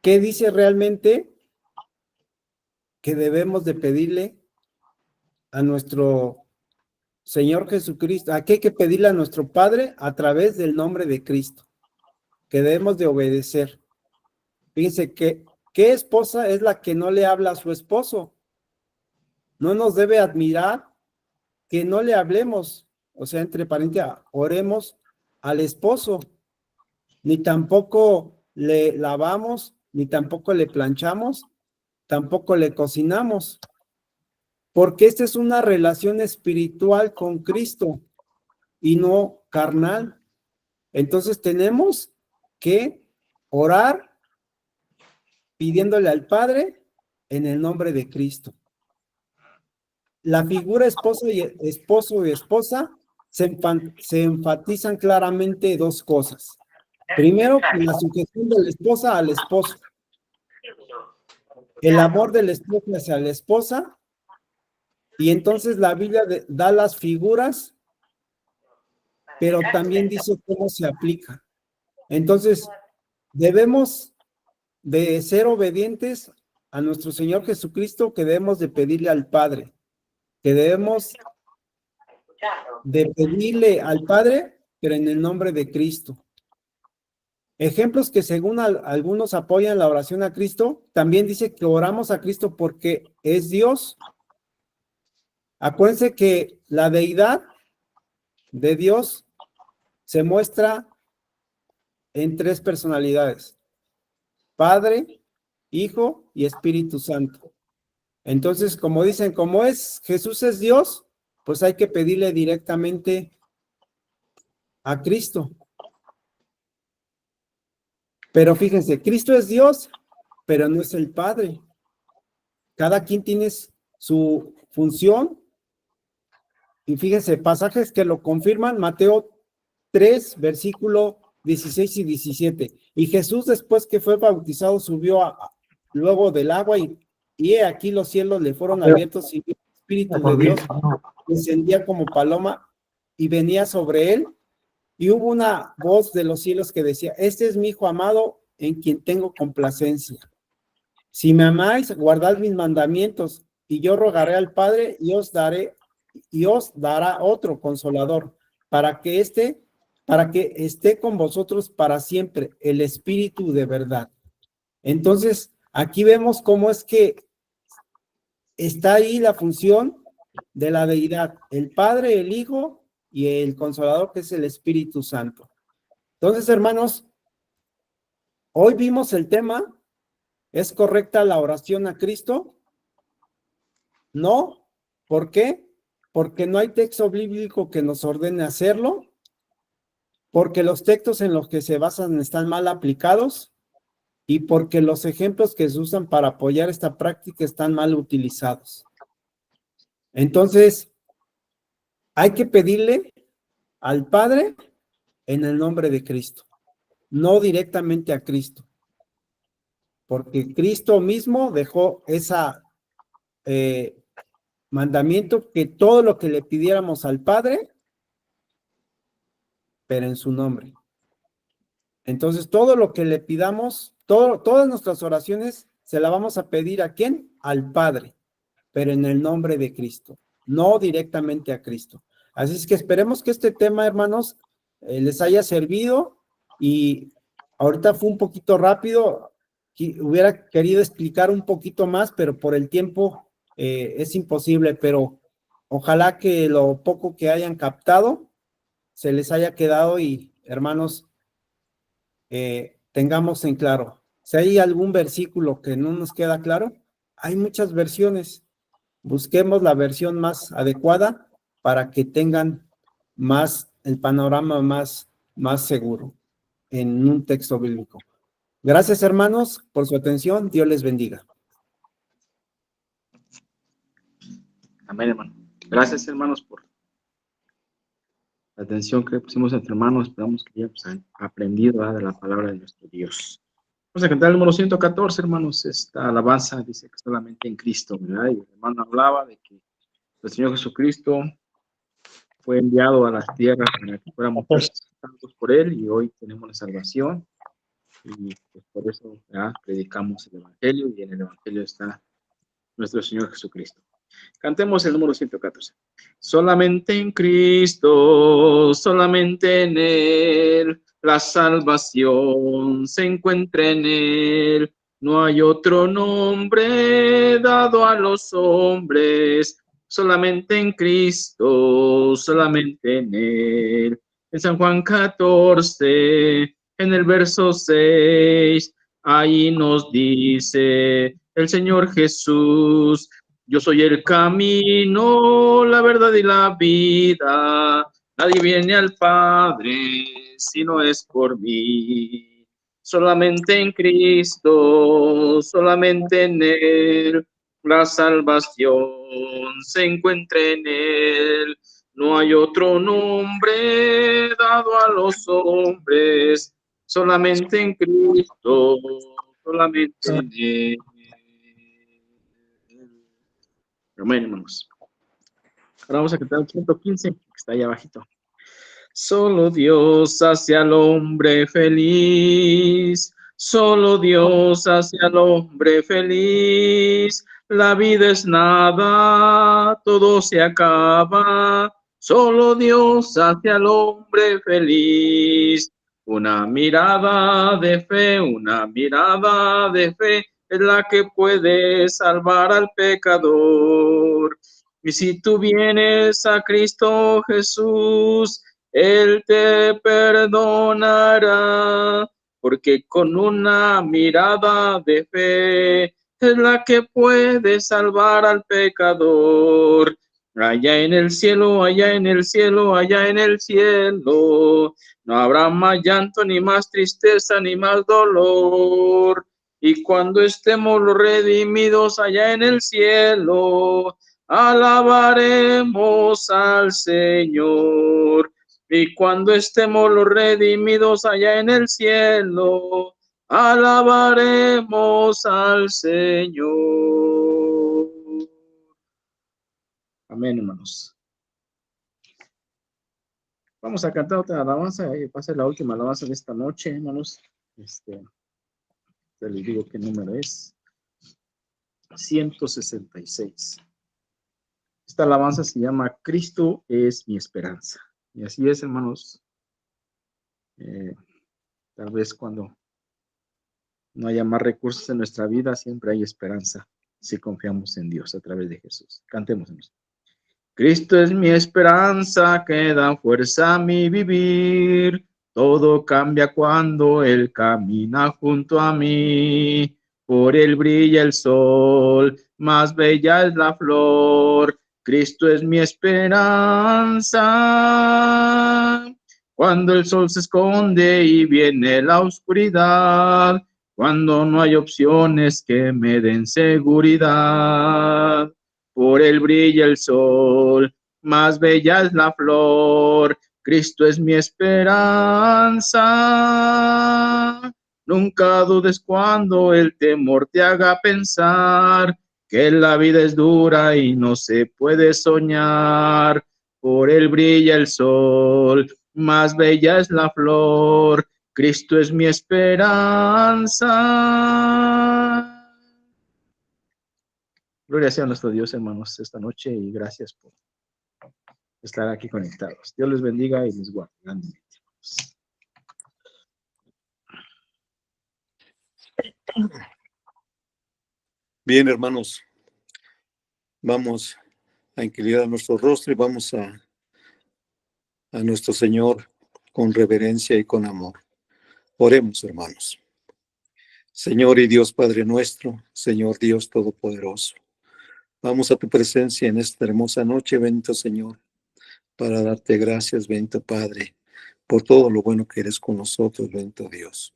¿qué dice realmente que debemos de pedirle a nuestro Señor Jesucristo? ¿A qué hay que pedirle a nuestro Padre? A través del nombre de Cristo, que debemos de obedecer. Fíjense que, ¿qué esposa es la que no le habla a su esposo? No nos debe admirar que no le hablemos, o sea, entre paréntesis, oremos al esposo, ni tampoco le lavamos, ni tampoco le planchamos, tampoco le cocinamos, porque esta es una relación espiritual con Cristo y no carnal. Entonces tenemos que orar pidiéndole al Padre en el nombre de Cristo. La figura esposo y esposa se enfatizan claramente dos cosas. Primero, la sujeción de la esposa al esposo. El amor del esposo hacia la esposa. Y entonces la Biblia da las figuras, pero también dice cómo se aplica. Entonces, debemos de ser obedientes a nuestro Señor Jesucristo, que debemos de pedirle al Padre, que debemos de pedirle al Padre, pero en el nombre de Cristo. Ejemplos que según algunos apoyan la oración a Cristo, también dice que oramos a Cristo porque es Dios. Acuérdense que la deidad de Dios se muestra en tres personalidades: Padre, Hijo y Espíritu Santo. Entonces, como dicen, como Jesús es Dios, pues hay que pedirle directamente a Cristo. Pero fíjense, Cristo es Dios, pero no es el Padre. Cada quien tiene su función. Y fíjense, pasajes que lo confirman: Mateo 3, versículo 16 y 17. Y Jesús, después que fue bautizado, subió luego del agua, y he aquí los cielos le fueron abiertos, y el Espíritu de Dios descendía como paloma y venía sobre él. Y hubo una voz de los cielos que decía: este es mi Hijo amado, en quien tengo complacencia. Si me amáis, guardad mis mandamientos, y yo rogaré al Padre, y os dará otro Consolador, para que esté con vosotros para siempre, el Espíritu de verdad. Entonces, aquí vemos cómo es que está ahí la función de la deidad: el Padre, el Hijo y el Consolador, que es el Espíritu Santo. Entonces, hermanos, hoy vimos el tema: ¿es correcta la oración a Cristo? No. ¿Por qué? Porque no hay texto bíblico que nos ordene hacerlo, porque los textos en los que se basan están mal aplicados, y porque los ejemplos que se usan para apoyar esta práctica están mal utilizados. Entonces, hay que pedirle al Padre en el nombre de Cristo, no directamente a Cristo, porque Cristo mismo dejó esa mandamiento, que todo lo que le pidiéramos al Padre, pero en su nombre. Entonces, todo lo que le pidamos, todas nuestras oraciones, se la vamos a pedir ¿a quién? Al Padre, pero en el nombre de Cristo, no directamente a Cristo. Así es que esperemos que este tema, hermanos, les haya servido. Y ahorita fue un poquito rápido, hubiera querido explicar un poquito más, pero por el tiempo es imposible. Pero ojalá que lo poco que hayan captado se les haya quedado, y hermanos, tengamos en claro, si hay algún versículo que no nos queda claro, hay muchas versiones. Busquemos la versión más adecuada para que tengan el panorama más seguro en un texto bíblico. Gracias, hermanos, por su atención. Dios les bendiga. Amén, hermano. Gracias, hermanos, por la atención que pusimos entre hermanos. Esperamos que ya han aprendido de la palabra de nuestro Dios. Vamos a cantar el número 114, hermanos. Esta alabanza dice que solamente en Cristo, ¿verdad? Y el hermano hablaba de que el Señor Jesucristo fue enviado a las tierras para que fuéramos salvos por Él, y hoy tenemos la salvación. Y pues por eso ya predicamos el Evangelio, y en el Evangelio está nuestro Señor Jesucristo. Cantemos el número 114. Solamente en Cristo, solamente en Él, la salvación se encuentra en Él. No hay otro nombre dado a los hombres, solamente en Cristo, solamente en Él. En San Juan 14, en el verso 6, ahí nos dice el Señor Jesús: yo soy el camino, la verdad y la vida. Nadie viene al Padre si no es por mí. Solamente en Cristo, solamente en Él, la salvación se encuentra en Él. No hay otro nombre dado a los hombres, solamente en Cristo, solamente en Él. Amén, hermanos. Ahora vamos a cantar el 115, que está ahí abajito. Solo Dios hace al hombre feliz. Solo Dios hace al hombre feliz. La vida es nada, todo se acaba. Solo Dios hace al hombre feliz. Una mirada de fe, una mirada de fe es la que puede salvar al pecador. Y si tú vienes a Cristo Jesús, Él te perdonará, porque con una mirada de fe es la que puede salvar al pecador. Allá en el cielo, allá en el cielo, allá en el cielo, no habrá más llanto, ni más tristeza, ni más dolor. Y cuando estemos los redimidos allá en el cielo, alabaremos al Señor. Y cuando estemos los redimidos allá en el cielo, alabaremos al Señor. Amén, hermanos. Vamos a cantar otra alabanza, y pase la última alabanza de esta noche, hermanos. Les digo qué número es. 166. Esta alabanza se llama Cristo es mi esperanza. Y así es, hermanos. Tal vez cuando no haya más recursos en nuestra vida, siempre hay esperanza si confiamos en Dios a través de Jesús. Cantemos, hermanos. Cristo es mi esperanza que da fuerza a mi vivir. Todo cambia cuando Él camina junto a mí. Por Él brilla el sol, más bella es la flor. Cristo es mi esperanza. Cuando el sol se esconde y viene la oscuridad, cuando no hay opciones que me den seguridad. Por Él brilla el sol, más bella es la flor. Cristo es mi esperanza. Nunca dudes cuando el temor te haga pensar que la vida es dura y no se puede soñar. Por Él brilla el sol, más bella es la flor. Cristo es mi esperanza. Gloria sea a nuestro Dios, hermanos, esta noche, y gracias por estar aquí conectados. Dios les bendiga y les guarde grandemente. Bien, hermanos, vamos a inclinar nuestro rostro y vamos a nuestro Señor con reverencia y con amor. Oremos, hermanos. Señor y Dios Padre nuestro, Señor Dios Todopoderoso, vamos a tu presencia en esta hermosa noche, bendito Señor, para darte gracias, bendito Padre, por todo lo bueno que eres con nosotros, bendito Dios.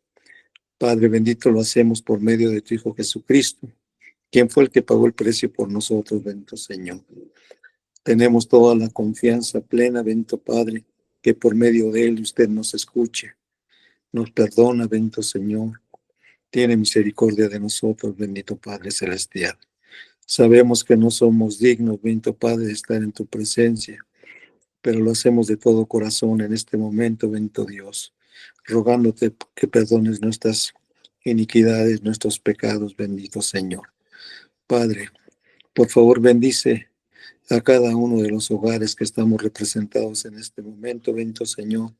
Padre bendito, lo hacemos por medio de tu Hijo Jesucristo, quien fue el que pagó el precio por nosotros, bendito Señor. Tenemos toda la confianza plena, bendito Padre, que por medio de Él usted nos escuche, nos perdona, bendito Señor. Tiene misericordia de nosotros, bendito Padre Celestial. Sabemos que no somos dignos, bendito Padre, de estar en tu presencia, pero lo hacemos de todo corazón en este momento, bendito Dios, rogándote que perdones nuestras iniquidades, nuestros pecados, bendito Señor. Padre, por favor, bendice a cada uno de los hogares que estamos representados en este momento, bendito Señor.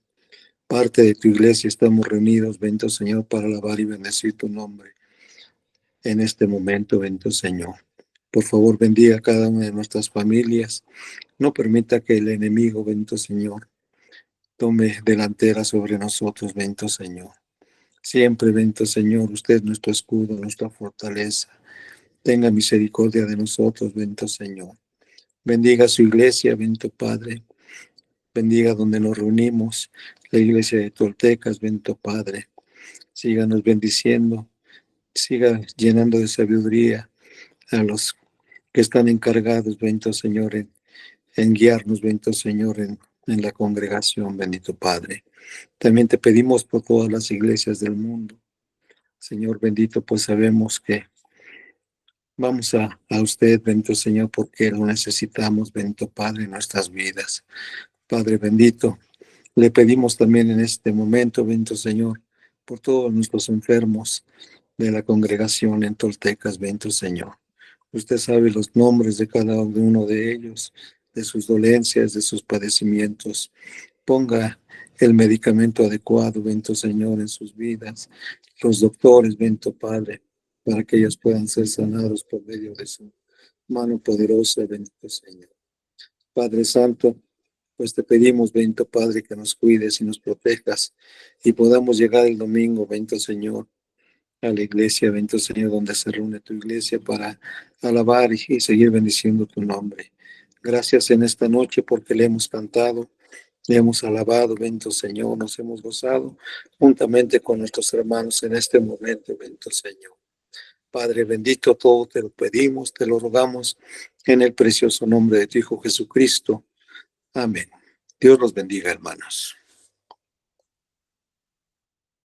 Parte de tu iglesia estamos reunidos, bendito Señor, para alabar y bendecir tu nombre en este momento, bendito Señor. Por favor, bendiga a cada una de nuestras familias. No permita que el enemigo, bendito Señor, tome delantera sobre nosotros, bendito Señor. Siempre, bendito Señor, usted es nuestro escudo, nuestra fortaleza. Tenga misericordia de nosotros, bendito Señor. Bendiga a su iglesia, bendito Padre. Bendiga donde nos reunimos, la iglesia de Toltecas, bendito Padre. Síganos bendiciendo, siga llenando de sabiduría a los que están encargados, bendito Señor, en guiarnos, bendito Señor, en la congregación, bendito Padre. También te pedimos por todas las iglesias del mundo. Señor bendito, pues sabemos que vamos a usted, bendito Señor, porque lo necesitamos, bendito Padre, en nuestras vidas. Padre bendito, le pedimos también en este momento, bendito Señor, por todos nuestros enfermos de la congregación en Toltecas, bendito Señor. Usted sabe los nombres de cada uno de ellos, de sus dolencias, de sus padecimientos. Ponga el medicamento adecuado, bendito Señor, en sus vidas. Los doctores, bendito Padre, para que ellos puedan ser sanados por medio de su mano poderosa, bendito Señor. Padre Santo, pues te pedimos, bendito Padre, que nos cuides y nos protejas y podamos llegar el domingo, bendito Señor, a la iglesia, bendito Señor, donde se reúne tu iglesia para alabar y seguir bendiciendo tu nombre. Gracias en esta noche porque le hemos cantado, le hemos alabado, bendito Señor, nos hemos gozado juntamente con nuestros hermanos en este momento, bendito Señor. Padre bendito, todo te lo pedimos, te lo rogamos en el precioso nombre de tu Hijo Jesucristo. Amén. Dios los bendiga, hermanos.